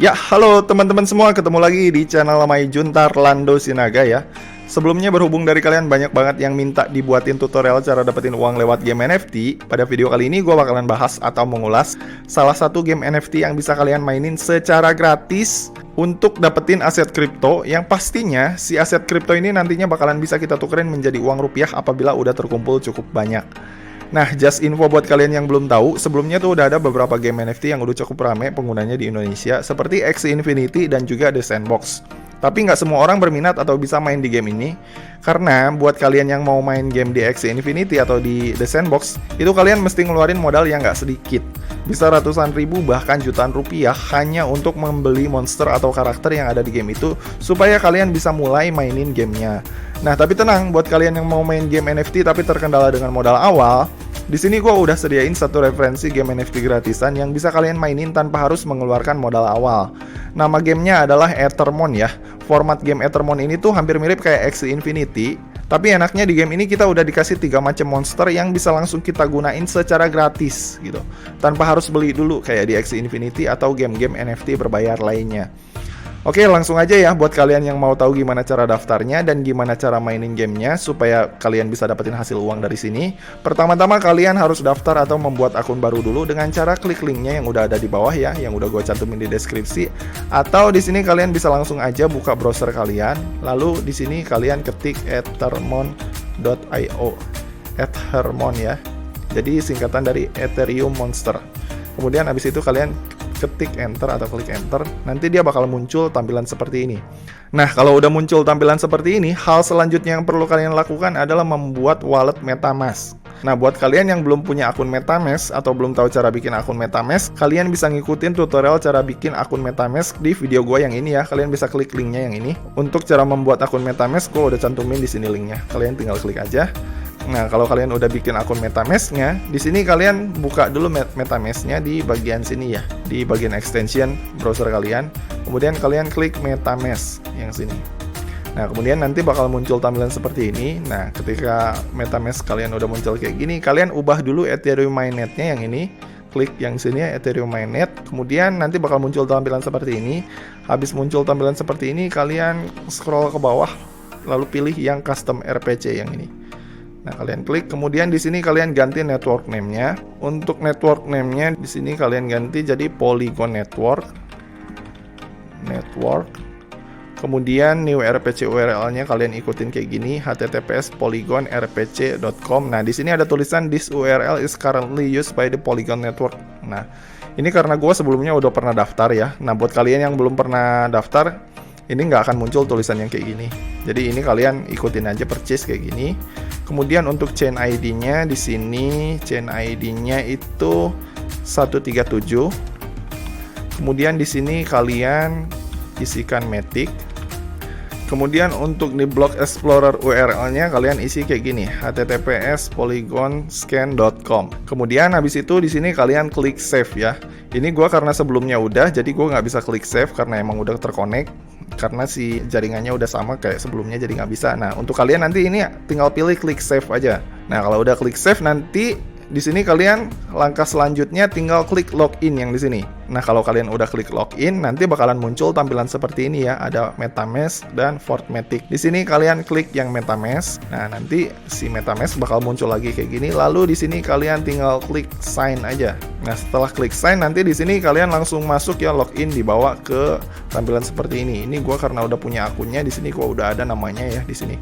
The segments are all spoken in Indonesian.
Ya, halo teman-teman semua, ketemu lagi di channel Mai Juntar Lando Sinaga ya. Sebelumnya berhubung dari kalian banyak banget yang minta dibuatin tutorial cara dapetin uang lewat game NFT. Pada video kali ini gue bakalan bahas atau mengulas salah satu game NFT yang bisa kalian mainin secara gratis untuk dapetin aset kripto, yang pastinya si aset kripto ini nantinya bakalan bisa kita tukerin menjadi uang rupiah apabila udah terkumpul cukup banyak. Nah, just info buat kalian yang belum tahu, sebelumnya tuh udah ada beberapa game NFT yang udah cukup rame penggunanya di Indonesia, seperti Axie Infinity dan juga The Sandbox. Tapi nggak semua orang berminat atau bisa main di game ini, karena buat kalian yang mau main game di Axie Infinity atau di The Sandbox, itu kalian mesti ngeluarin modal yang nggak sedikit. Bisa ratusan ribu bahkan jutaan rupiah hanya untuk membeli monster atau karakter yang ada di game itu, supaya kalian bisa mulai mainin gamenya. Nah, tapi tenang, buat kalian yang mau main game NFT tapi terkendala dengan modal awal, di sini gue udah sediain satu referensi game NFT gratisan yang bisa kalian mainin tanpa harus mengeluarkan modal awal. Nama gamenya adalah Ethermon ya. Format game Ethermon ini tuh hampir mirip kayak Axie Infinity, tapi enaknya di game ini kita udah dikasih 3 macam monster yang bisa langsung kita gunain secara gratis gitu, tanpa harus beli dulu kayak di Axie Infinity atau game-game NFT berbayar lainnya. Oke, langsung aja ya buat kalian yang mau tahu gimana cara daftarnya dan gimana cara mainin gamenya supaya kalian bisa dapetin hasil uang dari sini. Pertama-tama kalian harus daftar atau membuat akun baru dulu dengan cara klik linknya yang udah ada di bawah ya, yang udah gue cantumin di deskripsi. Atau di sini kalian bisa langsung aja buka browser kalian, lalu di sini kalian ketik ethermon.io, Ethermon ya. Jadi singkatan dari Ethereum Monster. Kemudian habis itu kalian ketik enter atau klik enter, nanti dia bakal muncul tampilan seperti ini. Nah, kalau udah muncul tampilan seperti ini, hal selanjutnya yang perlu kalian lakukan adalah membuat wallet MetaMask. Nah, buat kalian yang belum punya akun MetaMask atau belum tahu cara bikin akun MetaMask, kalian bisa ngikutin tutorial cara bikin akun MetaMask di video gue yang ini ya. Kalian bisa klik linknya yang ini. Untuk cara membuat akun MetaMask, gue udah cantumin di sini linknya. Kalian tinggal klik aja. Nah, kalau kalian udah bikin akun MetaMask-nya, di sini kalian buka dulu MetaMask-nya di bagian sini ya, di bagian extension browser kalian. Kemudian kalian klik MetaMask yang sini. Nah, kemudian nanti bakal muncul tampilan seperti ini. Nah, ketika MetaMask kalian udah muncul kayak gini, kalian ubah dulu Ethereum mainnet-nya yang ini. Klik yang sini ya, Ethereum mainnet. Kemudian nanti bakal muncul tampilan seperti ini. Habis muncul tampilan seperti ini, kalian scroll ke bawah, lalu pilih yang custom RPC yang ini. Nah, kalian klik, kemudian di sini kalian ganti network name-nya. Untuk network name-nya di sini kalian ganti jadi Polygon Network. Kemudian new RPC URL-nya kalian ikutin kayak gini, https://polygonrpc.com. Nah, di sini ada tulisan this URL is currently used by the Polygon Network. Nah, ini karena gue sebelumnya udah pernah daftar ya. Nah, buat kalian yang belum pernah daftar, ini nggak akan muncul tulisan yang kayak gini. Jadi ini kalian ikutin aja purchase kayak gini. Kemudian untuk chain ID-nya di sini, chain ID-nya itu 137. Kemudian di sini kalian isikan Matic. Kemudian untuk di block explorer URL-nya kalian isi kayak gini, https://polygonscan.com. Kemudian habis itu di sini kalian klik save ya. Ini gua karena sebelumnya udah, jadi gua nggak bisa klik save karena emang udah terconnect. Karena si jaringannya udah sama kayak sebelumnya, jadi nggak bisa. Nah, untuk kalian nanti ini tinggal pilih klik save aja. Nah, kalau udah klik save, nanti di sini kalian langkah selanjutnya tinggal klik login yang di sini. Nah, kalau kalian udah klik login, nanti bakalan muncul tampilan seperti ini ya. Ada MetaMask dan Fortmatic. Di sini kalian klik yang MetaMask. Nah, nanti si MetaMask bakal muncul lagi kayak gini. Lalu di sini kalian tinggal klik sign aja. Nah, setelah klik sign, nanti di sini kalian langsung masuk ya, login, dibawa ke tampilan seperti ini. Ini gua karena udah punya akunnya, di sini gua udah ada namanya ya di sini.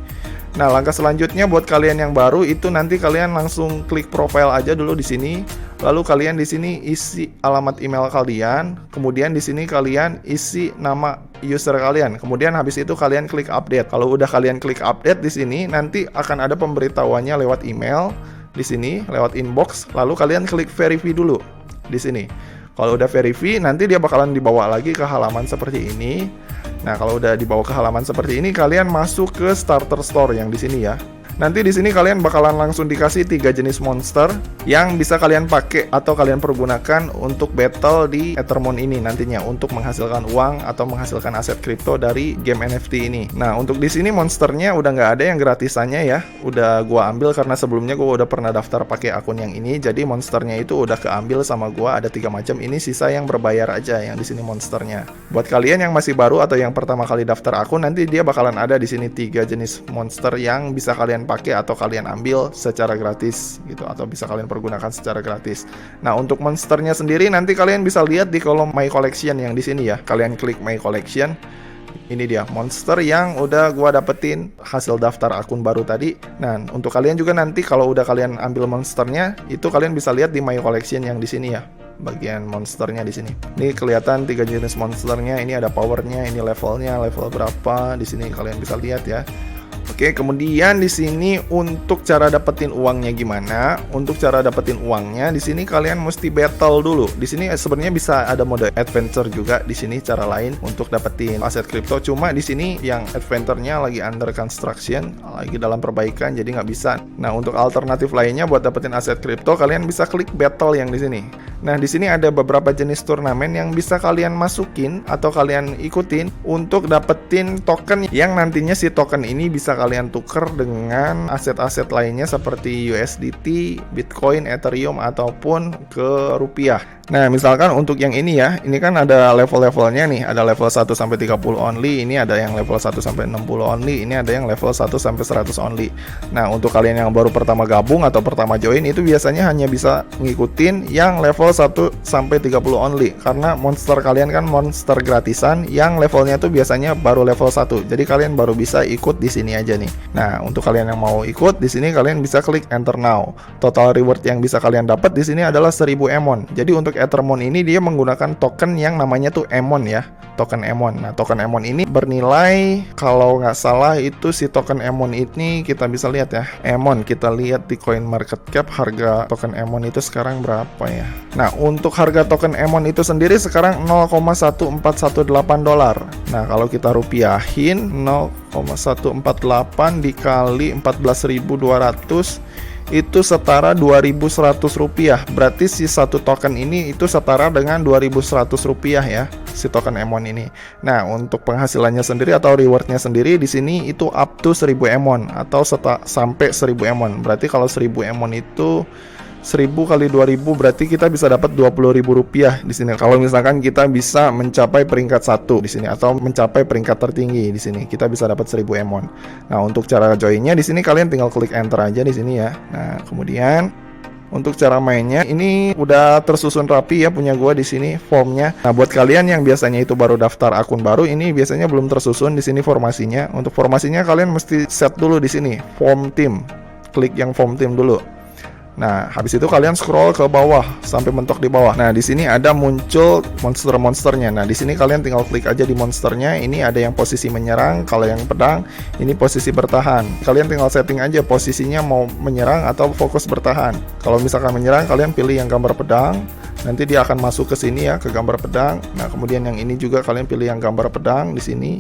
Nah, langkah selanjutnya buat kalian yang baru itu nanti kalian langsung klik profile aja dulu di sini. Lalu kalian di sini isi alamat email kalian, kemudian di sini kalian isi nama user kalian. Kemudian habis itu kalian klik update. Kalau udah kalian klik update di sini, nanti akan ada pemberitahuannya lewat email di sini, lewat inbox. Lalu kalian klik verify dulu di sini. Kalau udah verify, nanti dia bakalan dibawa lagi ke halaman seperti ini. Nah, kalau udah dibawa ke halaman seperti ini, kalian masuk ke starter store yang di sini ya. Nanti di sini kalian bakalan langsung dikasih 3 jenis monster yang bisa kalian pakai atau kalian pergunakan untuk battle di Ethermon ini nantinya untuk menghasilkan uang atau menghasilkan aset kripto dari game NFT ini. Nah, untuk di sini monsternya udah nggak ada yang gratisannya ya. Udah gua ambil karena sebelumnya gua udah pernah daftar pakai akun yang ini. Jadi monsternya itu udah keambil sama gua, ada 3 macam. Ini sisa yang berbayar aja yang di sini monsternya. Buat kalian yang masih baru atau yang pertama kali daftar akun, nanti dia bakalan ada di sini 3 jenis monster yang bisa kalian pakai atau kalian ambil secara gratis gitu, atau bisa kalian pergunakan secara gratis. Nah, untuk monsternya sendiri nanti kalian bisa lihat di kolom My Collection yang di sini ya. Kalian klik My Collection. Ini dia monster yang udah gua dapetin hasil daftar akun baru tadi. Nah, untuk kalian juga nanti kalau udah kalian ambil monsternya, itu kalian bisa lihat di My Collection yang di sini ya. Bagian monsternya di sini. Ini kelihatan 3 jenis monsternya. Ini ada powernya, ini levelnya, level berapa. Di sini kalian bisa lihat ya. Oke, kemudian di sini untuk cara dapetin uangnya gimana? Untuk cara dapetin uangnya di sini kalian mesti battle dulu. Di sini sebenarnya bisa ada mode adventure juga di sini cara lain untuk dapetin aset kripto. Cuma di sini yang adventure-nya lagi under construction, lagi dalam perbaikan jadi nggak bisa. Nah, untuk alternatif lainnya buat dapetin aset kripto kalian bisa klik battle yang di sini. Nah, di sini ada beberapa jenis turnamen yang bisa kalian masukin atau kalian ikutin untuk dapetin token yang nantinya si token ini bisa kalian tuker dengan aset-aset lainnya seperti USDT, Bitcoin, Ethereum, ataupun ke rupiah. Nah, misalkan untuk yang ini ya, ini kan ada level-levelnya nih, ada level 1 sampai 30 only, ini ada yang level 1 sampai 60 only, ini ada yang level 1 sampai 100 only. Nah, untuk kalian yang baru pertama gabung atau pertama join itu biasanya hanya bisa ngikutin yang level 1 sampai 30 only karena monster kalian kan monster gratisan yang levelnya tuh biasanya baru level 1. Jadi kalian baru bisa ikut di sini aja nih. Nah, untuk kalian yang mau ikut di sini kalian bisa klik enter now. Total reward yang bisa kalian dapat di sini adalah 1000 emon. Jadi untuk Ethermon ini dia menggunakan token yang namanya tuh emon ya, token emon. Nah, token emon ini bernilai kalau nggak salah itu si token emon ini kita bisa lihat ya. Emon kita lihat di coin market cap harga token emon itu sekarang berapa ya. Nah, untuk harga token emon itu sendiri sekarang 0,1418 dolar. Nah, kalau kita rupiahin 0,148 dikali 14.200 itu setara 2.100 rupiah. Berarti si satu token ini itu setara dengan 2.100 rupiah ya, si token emon ini. Nah, untuk penghasilannya sendiri atau rewardnya sendiri di sini itu up to 1000 emon atau sampai 1000 emon. Berarti kalau 1000 emon itu 1000 kali 2000 berarti kita bisa dapat 20.000 rupiah di sini. Kalau misalkan kita bisa mencapai peringkat 1 di sini atau mencapai peringkat tertinggi di sini, kita bisa dapat 1000 emon. Nah, untuk cara joinnya di sini kalian tinggal klik enter aja di sini ya. Nah, kemudian untuk cara mainnya ini udah tersusun rapi ya punya gua di sini formnya. Nah, buat kalian yang biasanya itu baru daftar akun baru, ini biasanya belum tersusun di sini formasinya. Untuk formasinya kalian mesti set dulu di sini form team. Klik yang form team dulu. Nah, habis itu kalian scroll ke bawah sampai mentok di bawah. Nah, di sini ada muncul monster-monsternya. Nah, di sini kalian tinggal klik aja di monsternya. Ini ada yang posisi menyerang, kalau yang pedang ini posisi bertahan. Kalian tinggal setting aja posisinya mau menyerang atau fokus bertahan. Kalau misalkan menyerang, kalian pilih yang gambar pedang. Nanti dia akan masuk ke sini ya, ke gambar pedang. Nah, kemudian yang ini juga kalian pilih yang gambar pedang di sini.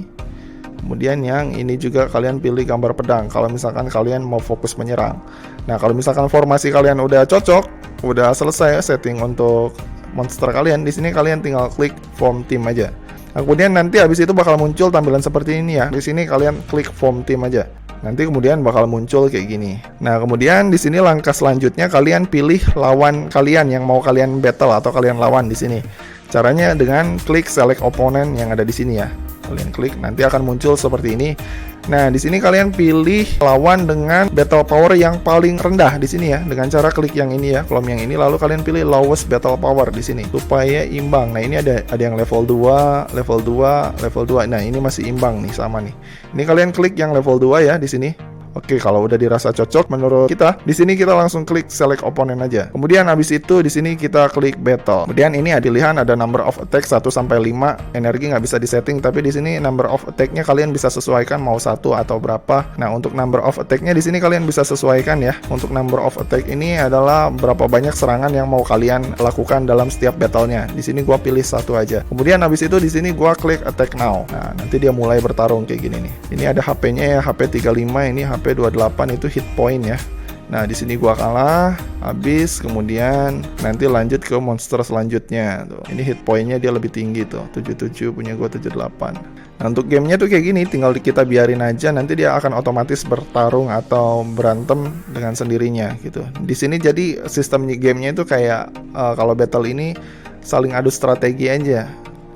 Kemudian yang ini juga kalian pilih gambar pedang kalau misalkan kalian mau fokus menyerang. Nah, kalau misalkan formasi kalian udah cocok, udah selesai setting untuk monster kalian, di sini kalian tinggal klik form team aja. Nah, kemudian nanti habis itu bakal muncul tampilan seperti ini ya. Di sini kalian klik form team aja. Nanti kemudian bakal muncul kayak gini. Nah, kemudian di sini langkah selanjutnya kalian pilih lawan kalian yang mau kalian battle atau kalian lawan di sini. Caranya dengan klik select opponent yang ada di sini ya. Kalian klik, nanti akan muncul seperti ini. Nah, di sini kalian pilih lawan dengan battle power yang paling rendah di sini ya. Dengan cara klik yang ini ya, kolom yang ini, lalu kalian pilih lowest battle power di sini supaya imbang. Nah, ini ada yang level 2, level 2, level 2. Nah, ini masih imbang nih sama nih. Ini kalian klik yang level 2 ya di sini. Oke, kalau udah dirasa cocok menurut kita, di sini kita langsung klik select opponent aja. Kemudian habis itu di sini kita klik battle. Kemudian ini pilihan ada number of attack 1 sampai 5. Energi nggak bisa disetting, tapi di sini number of attack-nya kalian bisa sesuaikan mau 1 atau berapa. Nah, untuk number of attack-nya di sini kalian bisa sesuaikan ya. Untuk number of attack ini adalah berapa banyak serangan yang mau kalian lakukan dalam setiap battle-nya. Di sini gua pilih 1 aja. Kemudian habis itu di sini gua klik attack now. Nah, nanti dia mulai bertarung kayak gini nih. Ini ada HP-nya ya, HP 35, ini HP sampai 28 itu hit point ya. Nah, di sini gua kalah, habis kemudian nanti lanjut ke monster selanjutnya tuh. Ini hit pointnya dia lebih tinggi tuh, 77, punya gua 78. Nah, untuk gamenya tuh kayak gini, tinggal kita biarin aja, nanti dia akan otomatis bertarung atau berantem dengan sendirinya gitu. Di sini jadi sistem gamenya itu kayak kalau battle ini saling adu strategi aja.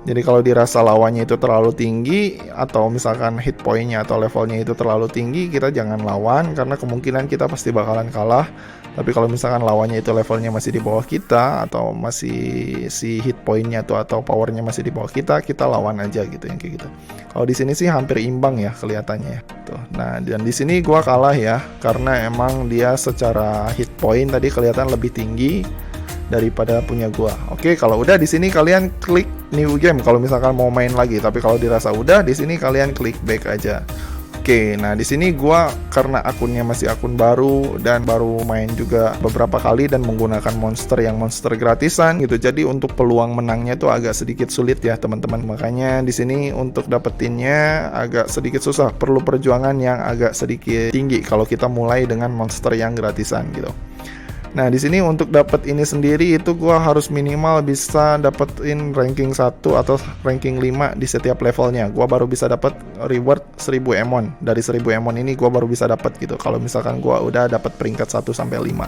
Jadi kalau dirasa lawannya itu terlalu tinggi atau misalkan hit point-nya atau levelnya itu terlalu tinggi, kita jangan lawan karena kemungkinan kita pasti bakalan kalah. Tapi kalau misalkan lawannya itu levelnya masih di bawah kita atau masih si hit point-nya atau powernya masih di bawah kita lawan aja gitu yang kayak gitu. Kalau di sini sih hampir imbang ya kelihatannya. Tuh. Nah, dan di sini gua kalah ya karena emang dia secara hit point tadi kelihatan lebih tinggi daripada punya gua. Oke, kalau udah di sini kalian klik new game kalau misalkan mau main lagi. Tapi kalau dirasa udah, di sini kalian klik back aja. Oke, nah di sini gua karena akunnya masih akun baru dan baru main juga beberapa kali dan menggunakan monster gratisan gitu. Jadi untuk peluang menangnya tuh agak sedikit sulit ya, teman-teman. Makanya di sini untuk dapetinnya agak sedikit susah, perlu perjuangan yang agak sedikit tinggi kalau kita mulai dengan monster yang gratisan gitu. Nah, di sini untuk dapat ini sendiri itu gua harus minimal bisa dapetin ranking 1 atau ranking 5 di setiap levelnya. Gua baru bisa dapat reward 1000 emon. Dari 1000 emon ini gua baru bisa dapat gitu. Kalau misalkan gua udah dapat peringkat 1 sampai 5.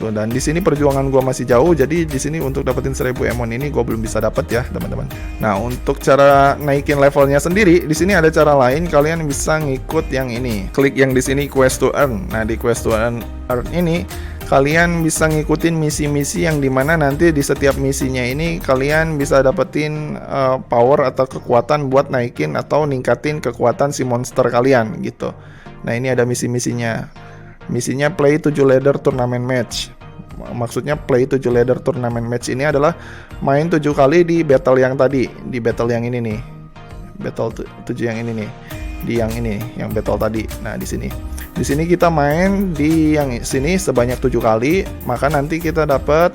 Tuh, dan di sini perjuangan gua masih jauh, jadi di sini untuk dapetin 1000 emon ini gua belum bisa dapat ya, teman-teman. Nah, untuk cara naikin levelnya sendiri, di sini ada cara lain. Kalian bisa ngikut yang ini. Klik yang di sini quest to earn. Nah, di quest to earn ini kalian bisa ngikutin misi-misi yang dimana nanti di setiap misinya ini kalian bisa dapetin power atau kekuatan buat naikin atau ningkatin kekuatan si monster kalian gitu. Nah, ini ada misi-misinya. Misinya play 7 ladder tournament match. Maksudnya play 7 ladder tournament match ini adalah main 7 kali di battle yang tadi, di battle yang ini nih. Battle 7 yang ini nih. Di yang ini, yang battle tadi. Nah, di sini. Di sini kita main di yang sini sebanyak 7 kali, maka nanti kita dapat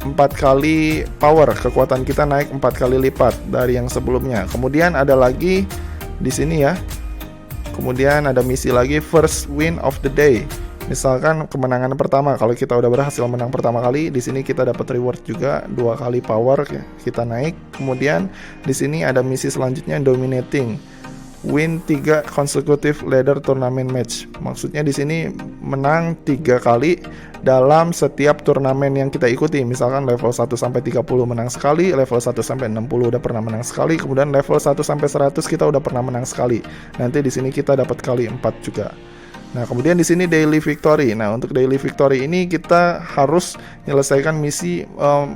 4 kali power, kekuatan kita naik 4 kali lipat dari yang sebelumnya. Kemudian ada lagi di sini ya. Kemudian ada misi lagi first win of the day. Misalkan kemenangan pertama, kalau kita udah berhasil menang pertama kali, di sini kita dapat reward juga 2 kali power kita naik. Kemudian di sini ada misi selanjutnya dominating. Win 3 consecutive ladder tournament match. Maksudnya di sini menang 3 kali dalam setiap turnamen yang kita ikuti. Misalkan level 1 sampai 30 menang sekali, level 1 sampai 60 udah pernah menang sekali, kemudian level 1 sampai 100 kita udah pernah menang sekali. Nanti di sini kita dapat kali 4 juga. Nah, kemudian di sini daily victory. Nah, untuk daily victory ini kita harus menyelesaikan misi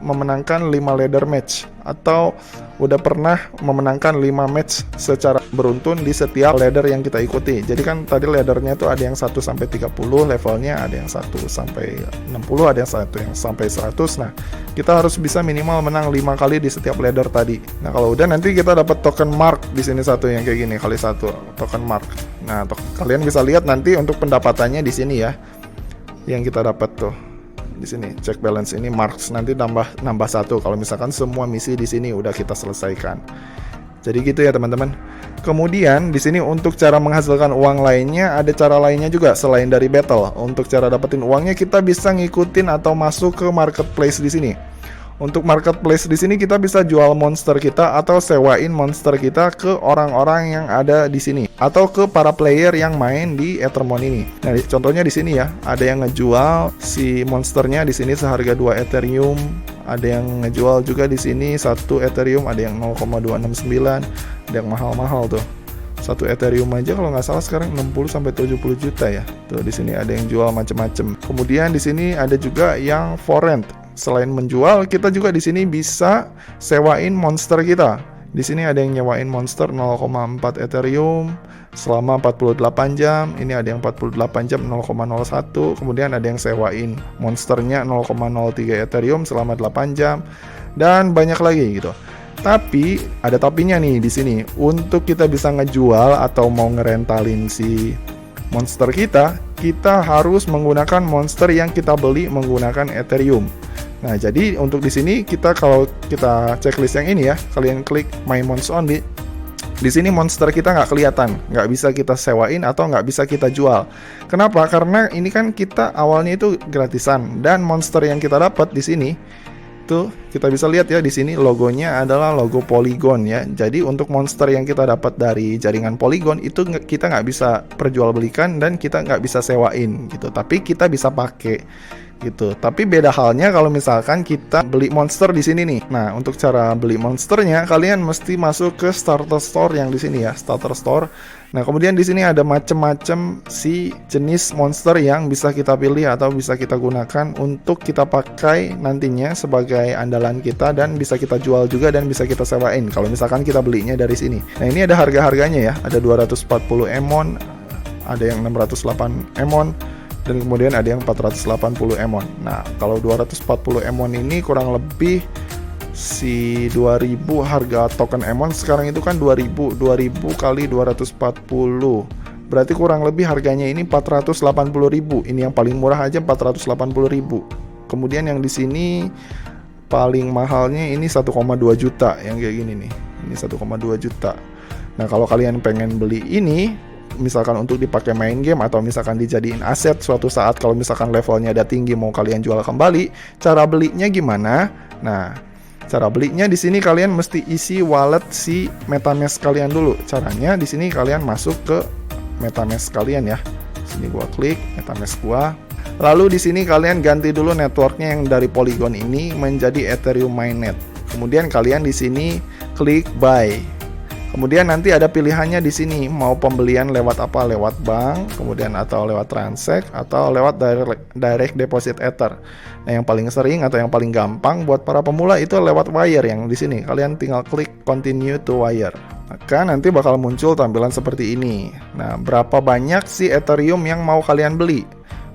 memenangkan 5 ladder match atau udah pernah memenangkan 5 match secara beruntun di setiap ladder yang kita ikuti. Jadi kan tadi laddernya tuh ada yang 1 sampai 30 levelnya, ada yang 1 sampai 60, ada yang 1 yang sampai 100. Nah, kita harus bisa minimal menang 5 kali di setiap ladder tadi. Nah, kalau udah nanti kita dapat token mark di sini satu yang kayak gini kali 1 token mark. Nah, kalian bisa lihat nanti untuk pendapatannya di sini ya. Yang kita dapat tuh di sini check balance ini marks nanti nambah 1 kalau misalkan semua misi di sini udah kita selesaikan. Jadi gitu ya, teman-teman. Kemudian di sini untuk cara menghasilkan uang lainnya ada cara lainnya juga selain dari battle. Untuk cara dapetin uangnya kita bisa ngikutin atau masuk ke marketplace di sini. Untuk marketplace di sini kita bisa jual monster kita atau sewain monster kita ke orang-orang yang ada di sini atau ke para player yang main di Ethermon ini. Nah, contohnya di sini ya, ada yang ngejual si monsternya di sini seharga 2 Ethereum, ada yang ngejual juga di sini 1 Ethereum, ada yang 0,269, ada yang mahal-mahal tuh. 1 Ethereum aja kalau nggak salah sekarang 60 sampai 70 juta ya. Tuh di sini ada yang jual macam-macam. Kemudian di sini ada juga yang for rent. Selain menjual, kita juga di sini bisa sewain monster kita. Di sini ada yang nyewain monster 0,4 Ethereum selama 48 jam. Ini ada yang 48 jam 0,01. Kemudian ada yang sewain monsternya 0,03 Ethereum selama 8 jam dan banyak lagi gitu. Tapi ada tapinya nih di sini. Untuk kita bisa ngejual atau mau ngerentalin si monster kita harus menggunakan monster yang kita beli menggunakan Ethereum. Nah, jadi untuk di sini kita kalau kita checklist yang ini ya, kalian klik My Mons Only. Di sini monster kita nggak kelihatan, nggak bisa kita sewain atau nggak bisa kita jual. Kenapa? Karena ini kan kita awalnya itu gratisan, dan monster yang kita dapat di sini tuh kita bisa lihat ya, di sini logonya adalah logo Polygon ya. Jadi untuk monster yang kita dapat dari jaringan Polygon itu kita nggak bisa perjualbelikan dan kita nggak bisa sewain gitu. Tapi kita bisa pakai gitu. Tapi beda halnya kalau misalkan kita beli monster di sini nih. Nah, untuk cara beli monsternya kalian mesti masuk ke starter store yang di sini ya, starter store. Nah, kemudian di sini ada macam-macam si jenis monster yang bisa kita pilih atau bisa kita gunakan untuk kita pakai nantinya sebagai andalan kita, dan bisa kita jual juga dan bisa kita sewain kalau misalkan kita belinya dari sini. Nah, ini ada harga-harganya ya. Ada 240 emon, ada yang 608 emon, dan kemudian ada yang 480 emon. Nah, kalau 240 emon ini kurang lebih si 2000 harga token emon sekarang itu kan 2000 kali 240. Berarti kurang lebih harganya ini 480.000. Ini yang paling murah aja 480.000. Kemudian yang di sini paling mahalnya ini 1,2 juta yang kayak gini nih. Ini 1,2 juta. Nah, kalau kalian pengen beli ini misalkan untuk dipakai main game atau misalkan dijadiin aset suatu saat kalau misalkan levelnya udah tinggi mau kalian jual kembali, cara belinya gimana? Nah, cara belinya di sini kalian mesti isi wallet si MetaMask kalian dulu. Caranya di sini kalian masuk ke MetaMask kalian ya. Sini gua klik MetaMask gua. Lalu di sini kalian ganti dulu networknya yang dari Polygon ini menjadi Ethereum Mainnet. Kemudian kalian di sini klik buy. Kemudian nanti ada pilihannya di sini mau pembelian lewat apa, lewat bank, kemudian atau lewat transact atau lewat direct deposit Ether. Nah, yang paling sering atau yang paling gampang buat para pemula itu lewat wire yang di sini. Kalian tinggal klik continue to wire. Maka nanti bakal muncul tampilan seperti ini. Nah, berapa banyak sih Ethereum yang mau kalian beli?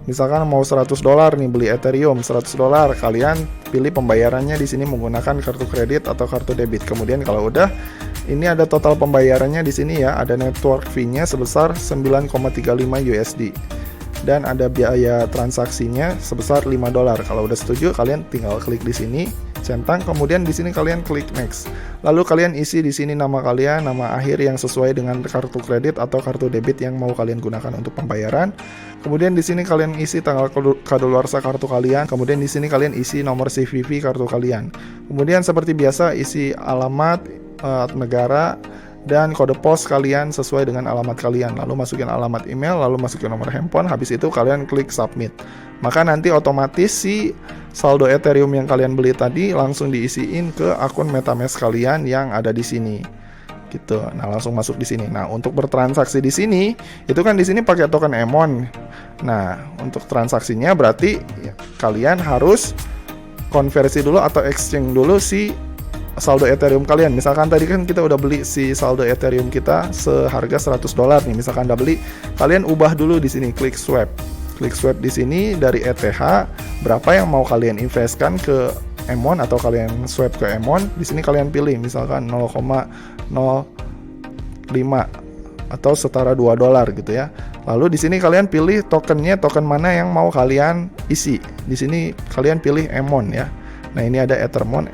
Misalkan mau $100 nih beli Ethereum, $100, kalian pilih pembayarannya di sini menggunakan kartu kredit atau kartu debit. Kemudian kalau udah, ini ada total pembayarannya di sini ya, ada network fee-nya sebesar 9,35 USD. Dan ada biaya transaksinya sebesar $5. Kalau udah setuju, kalian tinggal klik di sini, centang, kemudian di sini kalian klik next. Lalu kalian isi di sini nama kalian, nama akhir yang sesuai dengan kartu kredit atau kartu debit yang mau kalian gunakan untuk pembayaran. Kemudian di sini kalian isi tanggal kadaluarsa kartu kalian. Kemudian di sini kalian isi nomor CVV kartu kalian. Kemudian seperti biasa isi alamat, negara, dan kode pos kalian sesuai dengan alamat kalian. Lalu masukin alamat email, lalu masukin nomor handphone. Habis itu kalian klik submit. Maka nanti otomatis si saldo Ethereum yang kalian beli tadi langsung diisiin ke akun MetaMask kalian yang ada di sini. Gitu. Nah, langsung masuk di sini. Nah, untuk bertransaksi di sini, itu kan di sini pakai token Emon. Nah, untuk transaksinya berarti ya, kalian harus konversi dulu atau exchange dulu si saldo Ethereum kalian. Misalkan tadi kan kita udah beli si saldo Ethereum kita seharga $100 nih. Misalkan udah beli, kalian ubah dulu di sini, klik swap. Klik swap di sini dari ETH, berapa yang mau kalian investkan ke Emon atau kalian swap ke Emon. Di sini kalian pilih misalkan 0,05 atau setara $2 gitu ya. Lalu di sini kalian pilih tokennya, token mana yang mau kalian isi. Di sini kalian pilih Emon ya. Nah, ini ada Ethermon.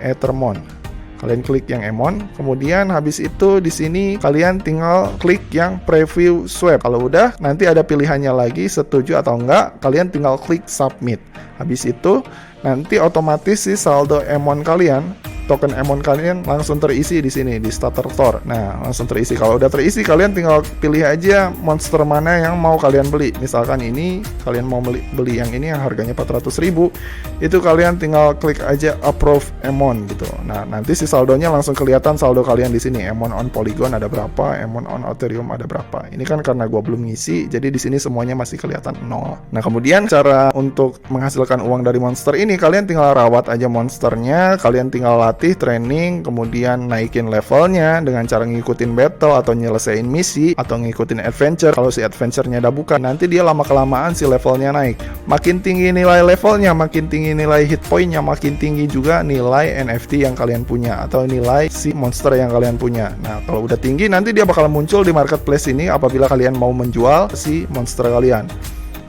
Kalian klik yang Emon, kemudian habis itu di sini kalian tinggal klik yang preview swap. Kalau udah, nanti ada pilihannya lagi setuju atau enggak, kalian tinggal klik submit. Habis itu nanti otomatis si saldo Emon kalian, token Emon kalian langsung terisi di sini di starter store. Nah, langsung terisi. Kalau udah terisi, kalian tinggal pilih aja monster mana yang mau kalian beli. Misalkan ini kalian mau beli yang ini yang harganya 400.000, itu kalian tinggal klik aja approve Emon gitu. Nah, nanti si saldonya langsung kelihatan saldo kalian di sini. Emon on Polygon ada berapa, Emon on Ethereum ada berapa. Ini kan karena gua belum ngisi, jadi di sini semuanya masih kelihatan 0. Nah, kemudian cara untuk menghasilkan uang dari monster ini, kalian tinggal rawat aja monsternya, kalian tinggal latih, training, kemudian naikin levelnya dengan cara ngikutin battle atau nyelesain misi atau ngikutin adventure. Kalau si adventure-nya udah buka, nanti dia lama-kelamaan si levelnya naik. Makin tinggi nilai levelnya, makin tinggi nilai hit point-nya, makin tinggi juga nilai NFT yang kalian punya atau nilai si monster yang kalian punya. Nah, kalau udah tinggi, nanti dia bakal muncul di marketplace ini apabila kalian mau menjual si monster kalian.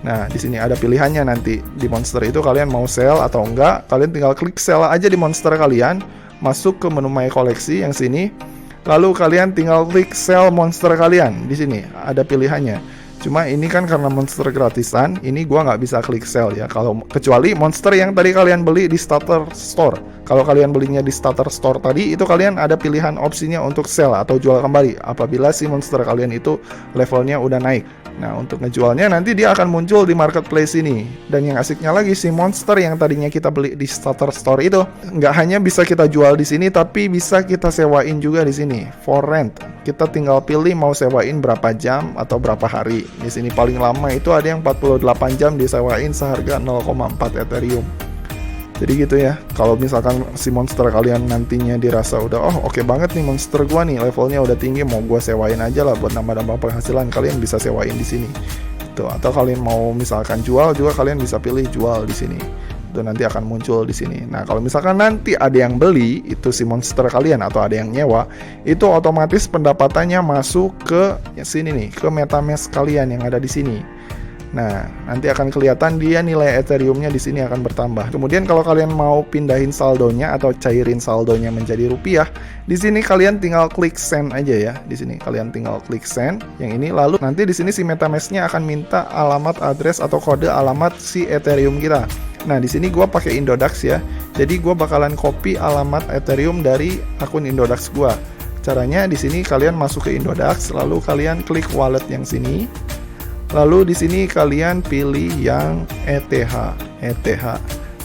Nah, di sini ada pilihannya nanti. Di monster itu kalian mau sell atau enggak, kalian tinggal klik sell aja di monster kalian, masuk ke menu My Koleksi yang sini. Lalu kalian tinggal klik sell monster kalian. Di sini ada pilihannya. Cuma ini kan karena monster gratisan, ini gua nggak bisa klik sell ya. Kalau kecuali monster yang tadi kalian beli di starter store. Kalau kalian belinya di starter store tadi, itu kalian ada pilihan opsinya untuk sell atau jual kembali apabila si monster kalian itu levelnya udah naik. Nah, untuk ngejualnya nanti dia akan muncul di marketplace ini. Dan yang asiknya lagi, si monster yang tadinya kita beli di starter store itu nggak hanya bisa kita jual di sini, tapi bisa kita sewain juga di sini for rent. Kita tinggal pilih mau sewain berapa jam atau berapa hari. Di sini paling lama itu ada yang 48 jam disewain seharga 0,4 Ethereum. Jadi gitu ya, kalau misalkan si monster kalian nantinya dirasa udah oke banget nih monster gua nih, levelnya udah tinggi, mau gua sewain aja lah buat nambah-nambah penghasilan, kalian bisa sewain di sini. Tuh, atau kalian mau misalkan jual juga kalian bisa pilih jual di sini. Itu nanti akan muncul di sini. Nah, kalau misalkan nanti ada yang beli itu si monster kalian atau ada yang nyewa, itu otomatis pendapatannya masuk ke sini nih, ke MetaMask kalian yang ada di sini. Nah, nanti akan kelihatan dia nilai Ethereum-nya di sini akan bertambah. Kemudian kalau kalian mau pindahin saldonya atau cairin saldonya menjadi rupiah, di sini kalian tinggal klik send aja ya. Di sini kalian tinggal klik send yang ini, lalu nanti di sini si MetaMask-nya akan minta alamat address atau kode alamat si Ethereum kita. Nah, di sini gua pakai Indodax ya. Jadi gua bakalan copy alamat Ethereum dari akun Indodax gua. Caranya di sini kalian masuk ke Indodax, lalu kalian klik wallet yang sini. Lalu di sini kalian pilih yang ETH.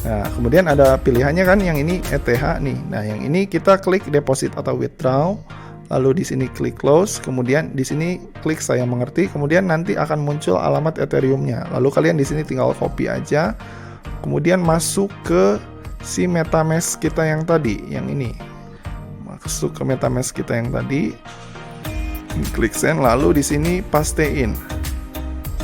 Nah, kemudian ada pilihannya kan yang ini ETH nih. Nah, yang ini kita klik deposit atau withdraw. Lalu di sini klik close, kemudian di sini klik saya mengerti, kemudian nanti akan muncul alamat Ethereum-nya. Lalu kalian di sini tinggal copy aja. Kemudian masuk ke si MetaMask kita yang tadi, yang ini. Masuk ke MetaMask kita yang tadi. Klik send, lalu di sini pastein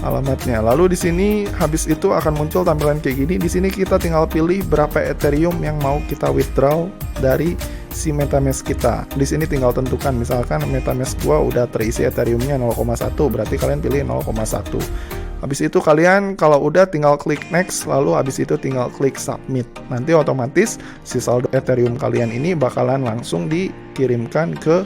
alamatnya. Lalu di sini habis itu akan muncul tampilan kayak gini. Di sini kita tinggal pilih berapa Ethereum yang mau kita withdraw dari si MetaMask kita. Di sini tinggal tentukan, misalkan MetaMask gua udah terisi Ethereum-nya 0,1, berarti kalian pilih 0,1. Habis itu kalian kalau udah tinggal klik next, lalu habis itu tinggal klik submit. Nanti otomatis si saldo Ethereum kalian ini bakalan langsung dikirimkan ke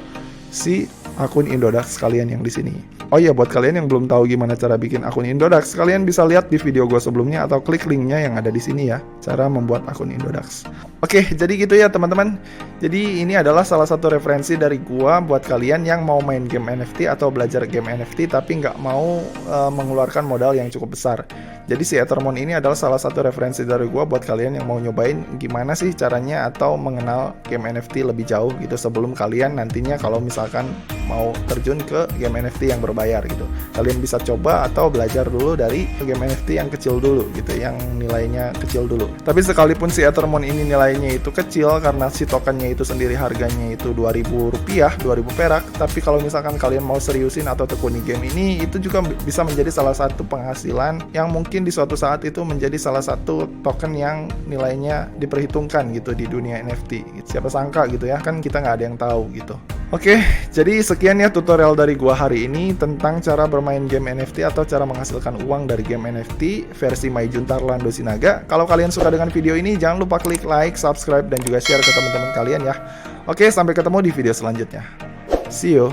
si akun Indodax kalian yang di sini. Oh iya, buat kalian yang belum tahu gimana cara bikin akun Indodax, kalian bisa lihat di video gue sebelumnya atau klik linknya yang ada di sini ya, cara membuat akun Indodax. Oke, jadi gitu ya teman-teman. Jadi ini adalah salah satu referensi dari gua buat kalian yang mau main game NFT atau belajar game NFT tapi nggak mau mengeluarkan modal yang cukup besar. Jadi si Ethermon ini adalah salah satu referensi dari gua buat kalian yang mau nyobain gimana sih caranya atau mengenal game NFT lebih jauh gitu sebelum kalian nantinya kalau misalkan mau terjun ke game NFT yang berbayar gitu. Kalian bisa coba atau belajar dulu dari game NFT yang kecil dulu gitu, yang nilainya kecil dulu. Tapi sekalipun si Ethermon ini nilainya itu kecil karena si tokennya itu sendiri harganya itu 2.000 rupiah, 2.000 perak, tapi kalau misalkan kalian mau seriusin atau tekuni game ini, itu juga bisa menjadi salah satu penghasilan yang mungkin di suatu saat itu menjadi salah satu token yang nilainya diperhitungkan gitu di dunia NFT. Siapa sangka gitu ya, kan kita nggak ada yang tahu gitu. Oke, jadi sekian ya tutorial dari gua hari ini tentang cara bermain game NFT atau cara menghasilkan uang dari game NFT versi Maijuntar Lando Sinaga. Kalau kalian suka dengan video ini, jangan lupa klik like, subscribe, dan juga share ke teman-teman kalian ya. Oke, sampai ketemu di video selanjutnya. See you!